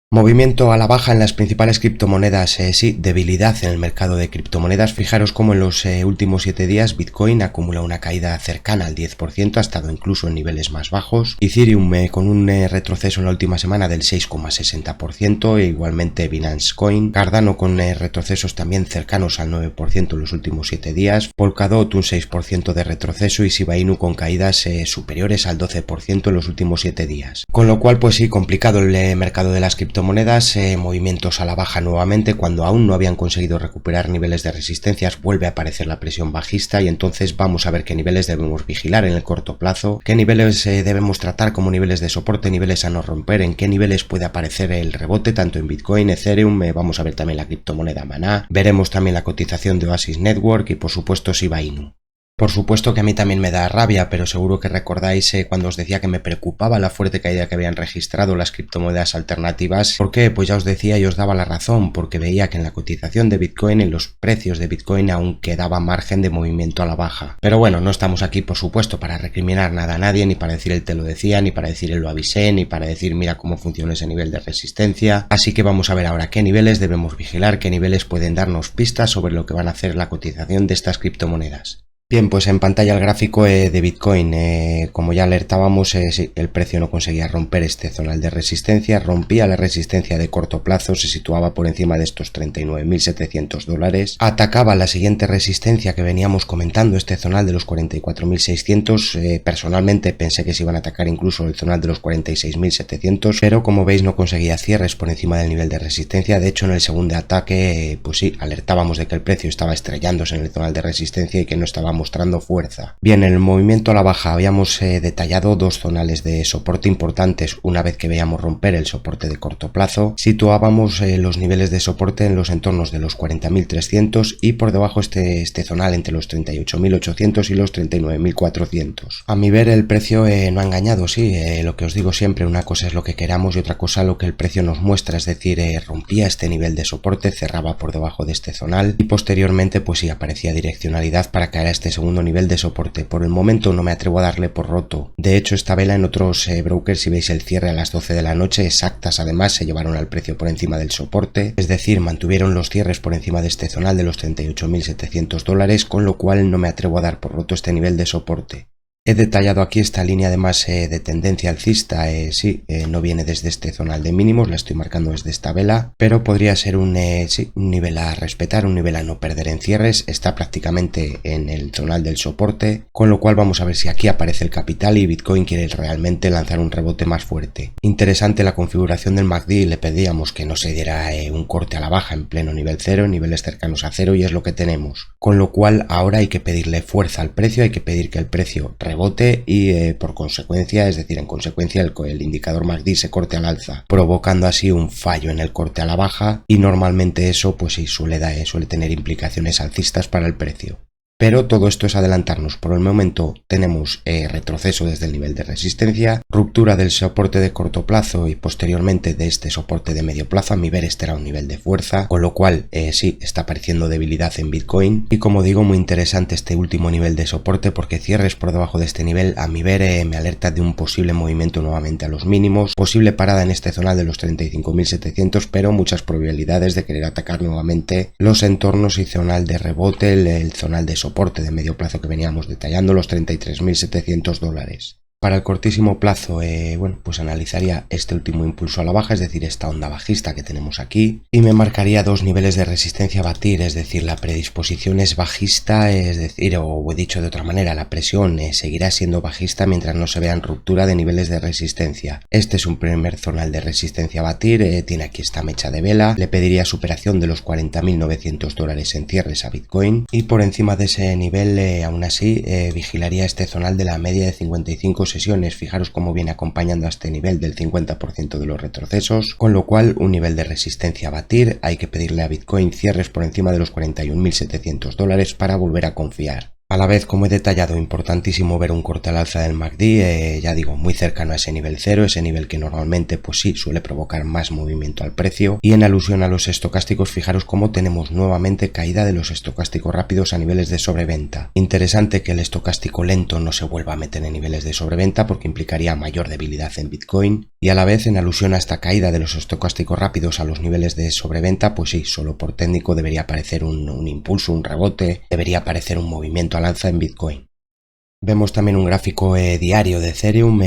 Movimiento a la baja en las principales criptomonedas, sí, debilidad en el mercado de criptomonedas. Fijaros cómo en los últimos 7 días Bitcoin acumula una caída cercana al 10%, ha estado incluso en niveles más bajos. Ethereum con un retroceso en la última semana del 6,60%, e igualmente Binance Coin. Cardano con retrocesos también cercanos al 9% en los últimos 7 días. Polkadot un 6% de retroceso y Shiba Inu con caídas superiores al 12% en los últimos 7 días. Con lo cual, pues sí, complicado el mercado de las criptomonedas. Movimientos a la baja nuevamente cuando aún no habían conseguido recuperar niveles de resistencias. Vuelve a aparecer la presión bajista y entonces vamos a ver qué niveles debemos vigilar en el corto plazo, qué niveles debemos tratar como niveles de soporte, niveles a no romper, en qué niveles puede aparecer el rebote tanto en Bitcoin, Ethereum, vamos a ver también la criptomoneda Maná, veremos también la cotización de Oasis Network y por supuesto Shiba Inu. Por supuesto que a mí también me da rabia, pero seguro que recordáis cuando os decía que me preocupaba la fuerte caída que habían registrado las criptomonedas alternativas. ¿Por qué? Pues ya os decía y os daba la razón, porque veía que en la cotización de Bitcoin, en los precios de Bitcoin aún quedaba margen de movimiento a la baja. Pero bueno, no estamos aquí por supuesto para recriminar nada a nadie, ni para decir el te lo decía, ni para decir el lo avisé, ni para decir mira cómo funciona ese nivel de resistencia. Así que vamos a ver ahora qué niveles debemos vigilar, qué niveles pueden darnos pistas sobre lo que van a hacer la cotización de estas criptomonedas. Bien, pues en pantalla el gráfico de Bitcoin, como ya alertábamos, sí, el precio no conseguía romper este zonal de resistencia, rompía la resistencia de corto plazo, se situaba por encima de estos $39.700, atacaba la siguiente resistencia que veníamos comentando, este zonal de los 44.600, personalmente pensé que se iban a atacar incluso el zonal de los 46.700, pero como veis no conseguía cierres por encima del nivel de resistencia. De hecho en el segundo ataque, pues sí, alertábamos de que el precio estaba estrellándose en el zonal de resistencia y que no estaba mostrando fuerza. Bien, en el movimiento a la baja habíamos detallado dos zonales de soporte importantes. Una vez que veíamos romper el soporte de corto plazo, situábamos los niveles de soporte en los entornos de los 40.300 y por debajo este zonal entre los 38.800 y los 39.400. A mi ver el precio no ha engañado, sí, lo que os digo siempre, una cosa es lo que queramos y otra cosa lo que el precio nos muestra, es decir, rompía este nivel de soporte, cerraba por debajo de este zonal y posteriormente pues sí aparecía direccionalidad para caer a este segundo nivel de soporte. Por el momento no me atrevo a darle por roto. De hecho, esta vela en otros brokers, si veis el cierre a las 12 de la noche exactas, además se llevaron al precio por encima del soporte, es decir, mantuvieron los cierres por encima de este zonal de los $38.700, con lo cual no me atrevo a dar por roto este nivel de soporte. He detallado aquí esta línea además de tendencia alcista, sí, no viene desde este zonal de mínimos, la estoy marcando desde esta vela, pero podría ser un nivel a respetar, un nivel a no perder en cierres, está prácticamente en el zonal del soporte, con lo cual vamos a ver si aquí aparece el capital y Bitcoin quiere realmente lanzar un rebote más fuerte. Interesante la configuración del MACD, le pedíamos que no se diera un corte a la baja en pleno nivel cero, niveles cercanos a cero y es lo que tenemos, con lo cual ahora hay que pedirle fuerza al precio, hay que pedir que el precio rebote y por consecuencia, es decir, en consecuencia el indicador MACD se corte al alza, provocando así un fallo en el corte a la baja y normalmente eso pues sí suele tener implicaciones alcistas para el precio. Pero todo esto es adelantarnos. Por el momento tenemos retroceso desde el nivel de resistencia, ruptura del soporte de corto plazo y posteriormente de este soporte de medio plazo. A mi ver este era un nivel de fuerza, con lo cual sí está apareciendo debilidad en Bitcoin y como digo muy interesante este último nivel de soporte porque cierres por debajo de este nivel a mi ver me alerta de un posible movimiento nuevamente a los mínimos, posible parada en este zonal de los 35.700 pero muchas probabilidades de querer atacar nuevamente los entornos y zonal de rebote, el zonal de soporte de medio plazo que veníamos detallando, los $33.700. Para el cortísimo plazo, bueno, pues analizaría este último impulso a la baja, es decir, esta onda bajista que tenemos aquí, y me marcaría dos niveles de resistencia a batir, es decir, la predisposición es bajista, es decir, o he dicho de otra manera, la presión seguirá siendo bajista mientras no se vean ruptura de niveles de resistencia. Este es un primer zonal de resistencia a batir, tiene aquí esta mecha de vela, le pediría superación de los $40.900 en cierres a Bitcoin, y por encima de ese nivel, aún así, vigilaría este zonal de la media de 55 sesiones. Fijaros cómo viene acompañando a este nivel del 50% de los retrocesos, con lo cual un nivel de resistencia a batir, hay que pedirle a Bitcoin cierres por encima de los $41.700 para volver a confiar. A la vez, como he detallado, importantísimo ver un corte al alza del MACD, ya digo, muy cercano a ese nivel cero, ese nivel que normalmente pues sí suele provocar más movimiento al precio. Y en alusión a los estocásticos, fijaros cómo tenemos nuevamente caída de los estocásticos rápidos a niveles de sobreventa. Interesante que el estocástico lento no se vuelva a meter en niveles de sobreventa porque implicaría mayor debilidad en Bitcoin. Y a la vez, en alusión a esta caída de los estocásticos rápidos a los niveles de sobreventa, pues sí, solo por técnico debería aparecer un impulso, un rebote, debería aparecer un movimiento al alza en Bitcoin. Vemos también un gráfico diario de Ethereum,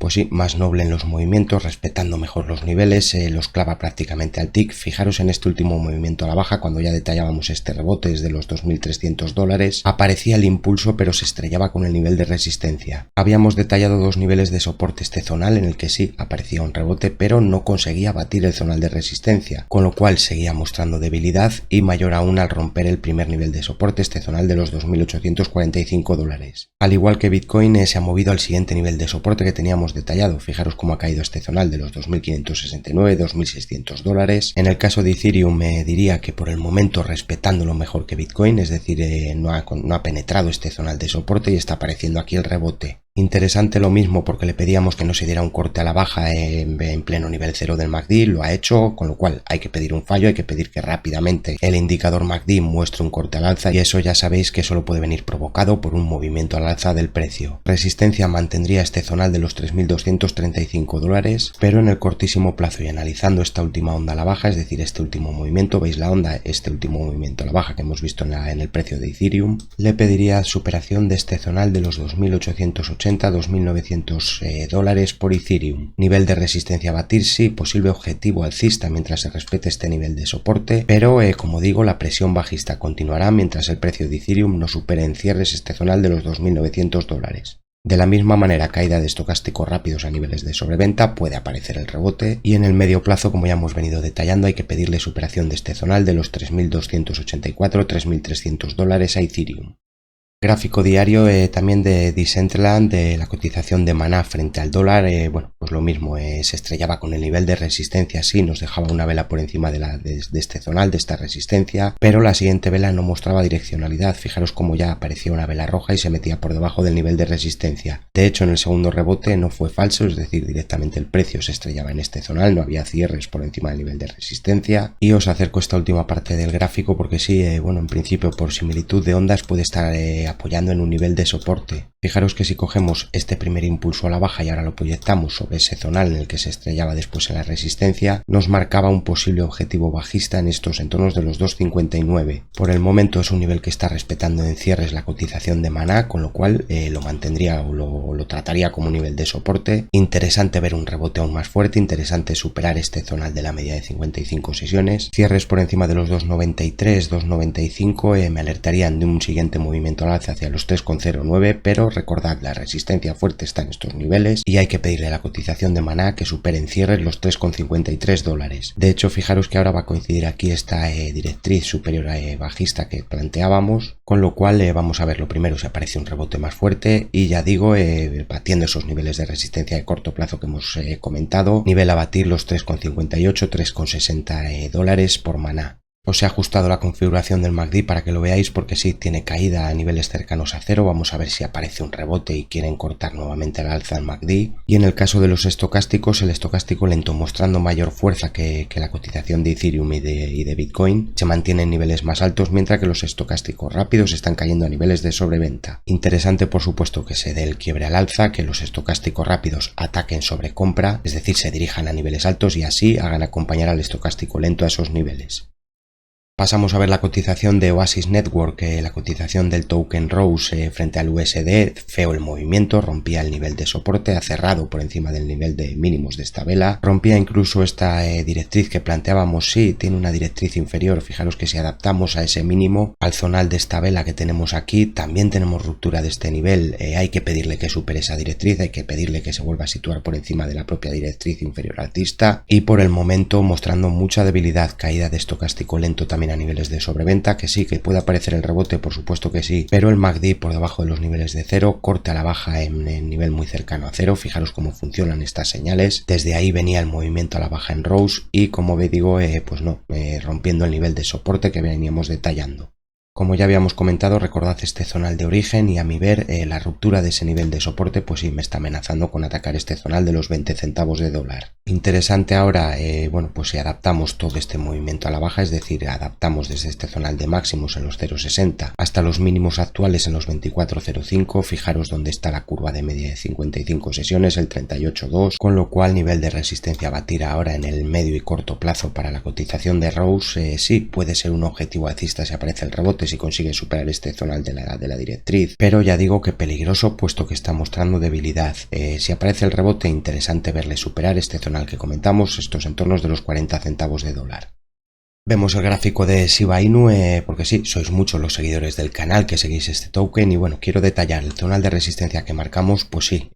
pues sí, más noble en los movimientos, respetando mejor los niveles, los clava prácticamente al tick. Fijaros en este último movimiento a la baja, cuando ya detallábamos este rebote desde los $2.300, aparecía el impulso pero se estrellaba con el nivel de resistencia. Habíamos detallado dos niveles de soporte, este zonal en el que sí aparecía un rebote pero no conseguía batir el zonal de resistencia, con lo cual seguía mostrando debilidad y mayor aún al romper el primer nivel de soporte, este zonal de los $2.845. Al igual que Bitcoin se ha movido al siguiente nivel de soporte que teníamos detallado. Fijaros cómo ha caído este zonal de los $2.569, $2.600. En el caso de Ethereum diría que por el momento respetándolo mejor que Bitcoin, es decir, no ha penetrado este zonal de soporte y está apareciendo aquí el rebote. Interesante lo mismo porque le pedíamos que no se diera un corte a la baja en pleno nivel cero del MACD, lo ha hecho, con lo cual hay que pedir un fallo, hay que pedir que rápidamente el indicador MACD muestre un corte al alza y eso ya sabéis que solo puede venir provocado por un movimiento al alza del precio. Resistencia mantendría este zonal de los $3.235, pero en el cortísimo plazo y analizando esta última onda a la baja, es decir, este último movimiento, veis la onda, este último movimiento a la baja que hemos visto en el precio de Ethereum, le pediría superación de este zonal de los 2.880, $2.900 por Ethereum. Nivel de resistencia a batir, sí, posible objetivo alcista mientras se respete este nivel de soporte, pero como digo, la presión bajista continuará mientras el precio de Ethereum no supere en cierres este zonal de los $2.900. De la misma manera, caída de estocásticos rápidos a niveles de sobreventa, puede aparecer el rebote y en el medio plazo, como ya hemos venido detallando, hay que pedirle superación de este zonal de los $3.284, $3.300 a Ethereum. Gráfico diario también de Decentraland, de la cotización de Maná frente al dólar, bueno, pues lo mismo, se estrellaba con el nivel de resistencia, sí, nos dejaba una vela por encima de este zonal, de esta resistencia, pero la siguiente vela no mostraba direccionalidad. Fijaros cómo ya aparecía una vela roja y se metía por debajo del nivel de resistencia. De hecho, en el segundo rebote no fue falso, es decir, directamente el precio se estrellaba en este zonal, no había cierres por encima del nivel de resistencia. Y os acerco esta última parte del gráfico porque sí, bueno, en principio por similitud de ondas puede estar apoyando en un nivel de soporte. Fijaros que si cogemos este primer impulso a la baja y ahora lo proyectamos sobre ese zonal en el que se estrellaba después en la resistencia, nos marcaba un posible objetivo bajista en estos entornos de los 2.59. Por el momento es un nivel que está respetando en cierres la cotización de Maná, con lo cual lo mantendría o lo trataría como un nivel de soporte. Interesante ver un rebote aún más fuerte, interesante superar este zonal de la media de 55 sesiones. Cierres por encima de los 2.93, 2.95 me alertarían de un siguiente movimiento al alza hacia los 3.09, pero recordad, la resistencia fuerte está en estos niveles y hay que pedirle a la cotización de Maná que supere en cierres los $3.53. De hecho, fijaros que ahora va a coincidir aquí esta directriz superior bajista que planteábamos, con lo cual vamos a ver lo primero si aparece un rebote más fuerte y ya digo, batiendo esos niveles de resistencia de corto plazo que hemos comentado, nivel a batir los 3.58, $3.60 por Maná. Os he ajustado la configuración del MACD para que lo veáis porque sí, tiene caída a niveles cercanos a cero. Vamos a ver si aparece un rebote y quieren cortar nuevamente al alza el MACD. Y en el caso de los estocásticos, el estocástico lento mostrando mayor fuerza que la cotización de Ethereum y de Bitcoin se mantiene en niveles más altos, mientras que los estocásticos rápidos están cayendo a niveles de sobreventa. Interesante, por supuesto, que se dé el quiebre al alza, que los estocásticos rápidos ataquen sobre compra, es decir, se dirijan a niveles altos y así hagan acompañar al estocástico lento a esos niveles. Pasamos a ver la cotización de Oasis Network, la cotización del token Rose frente al USD. Feo el movimiento, rompía el nivel de soporte, ha cerrado por encima del nivel de mínimos de esta vela, rompía incluso esta directriz que planteábamos. Sí, tiene una directriz inferior. Fijaros que si adaptamos a ese mínimo al zonal de esta vela que tenemos aquí, también tenemos ruptura de este nivel. Hay que pedirle que supere esa directriz, hay que pedirle que se vuelva a situar por encima de la propia directriz inferior alcista, y por el momento mostrando mucha debilidad, caída de estocástico lento también a niveles de sobreventa, que sí, que puede aparecer el rebote, por supuesto que sí, pero el MACD por debajo de los niveles de cero, corte a la baja en nivel muy cercano a cero. Fijaros cómo funcionan estas señales, desde ahí venía el movimiento a la baja en Rose y como ve digo, pues no, rompiendo el nivel de soporte que veníamos detallando. Como ya habíamos comentado, recordad este zonal de origen y a mi ver la ruptura de ese nivel de soporte pues sí me está amenazando con atacar este zonal de los 20 centavos de dólar. Interesante ahora, bueno, pues si adaptamos todo este movimiento a la baja, es decir, adaptamos desde este zonal de máximos en los 0,60 hasta los mínimos actuales en los 24,05, fijaros dónde está la curva de media de 55 sesiones, el 38,2, con lo cual nivel de resistencia a batir ahora en el medio y corto plazo para la cotización de Rose sí puede ser un objetivo alcista si aparece el rebote, si consigue superar este zonal de la directriz, pero ya digo que peligroso puesto que está mostrando debilidad. Si aparece el rebote, interesante verle superar este zonal que comentamos, estos entornos de los 40 centavos de dólar. Vemos el gráfico de Shiba Inu porque sí, sois muchos los seguidores del canal que seguís este token y bueno, quiero detallar el zonal de resistencia que marcamos, pues sí,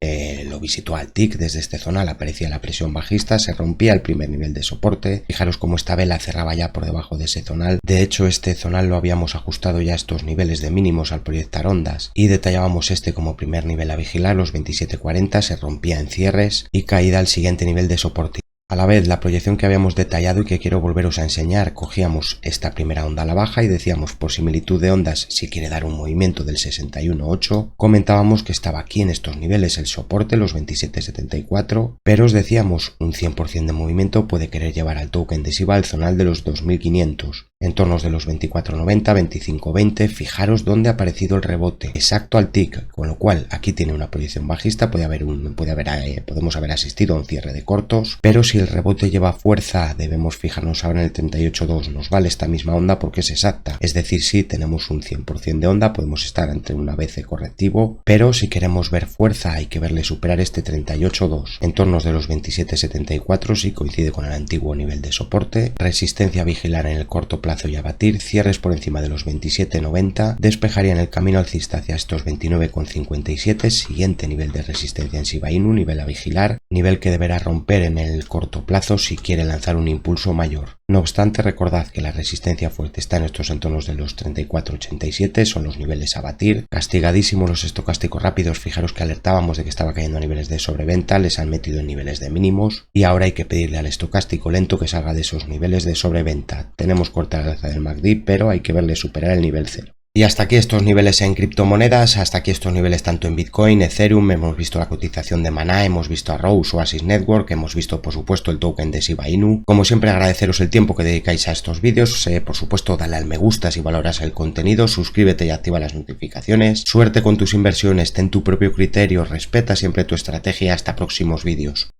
lo visitó al tick desde este zonal, aparecía la presión bajista, se rompía el primer nivel de soporte, fijaros cómo esta vela cerraba ya por debajo de ese zonal, de hecho este zonal lo habíamos ajustado ya a estos niveles de mínimos al proyectar ondas y detallábamos este como primer nivel a vigilar, los 27,40, se rompía en cierres y caída al siguiente nivel de soporte. A la vez, la proyección que habíamos detallado y que quiero volveros a enseñar, cogíamos esta primera onda a la baja y decíamos por similitud de ondas si quiere dar un movimiento del 61,8, comentábamos que estaba aquí en estos niveles el soporte, los 27,74, pero os decíamos un 100% de movimiento puede querer llevar al token de Shiba al zonal de los 2500, entornos de los 24,90, 25,20, fijaros dónde ha aparecido el rebote, exacto al tick, con lo cual aquí tiene una proyección bajista, podemos haber asistido a un cierre de cortos, pero si el rebote lleva fuerza, debemos fijarnos ahora en el 38,2, nos vale esta misma onda porque es exacta, es decir, si tenemos un 100% de onda, podemos estar ante un ABC correctivo, pero si queremos ver fuerza hay que verle superar este 38,2, entornos de los 27,74 si coincide con el antiguo nivel de soporte, resistencia a vigilar en el corto plazo y a batir, cierres por encima de los 27,90, despejarían el camino alcista hacia estos 29,57, siguiente nivel de resistencia en Shiba Inu, nivel a vigilar, nivel que deberá romper en el corto plazo si quiere lanzar un impulso mayor. No obstante, recordad que la resistencia fuerte está en estos entornos de los 34,87, son los niveles a batir. Castigadísimos los estocásticos rápidos, fijaros que alertábamos de que estaba cayendo a niveles de sobreventa, les han metido en niveles de mínimos y ahora hay que pedirle al estocástico lento que salga de esos niveles de sobreventa. Tenemos corte al alza del MACD, pero hay que verle superar el nivel 0. Y hasta aquí estos niveles en criptomonedas, hasta aquí estos niveles tanto en Bitcoin, Ethereum, hemos visto la cotización de Maná, hemos visto a Rose, Oasis Network, hemos visto por supuesto el token de Shiba Inu. Como siempre agradeceros el tiempo que dedicáis a estos vídeos, por supuesto dale al me gusta si valoras el contenido, suscríbete y activa las notificaciones. Suerte con tus inversiones, ten tu propio criterio, respeta siempre tu estrategia, hasta próximos vídeos.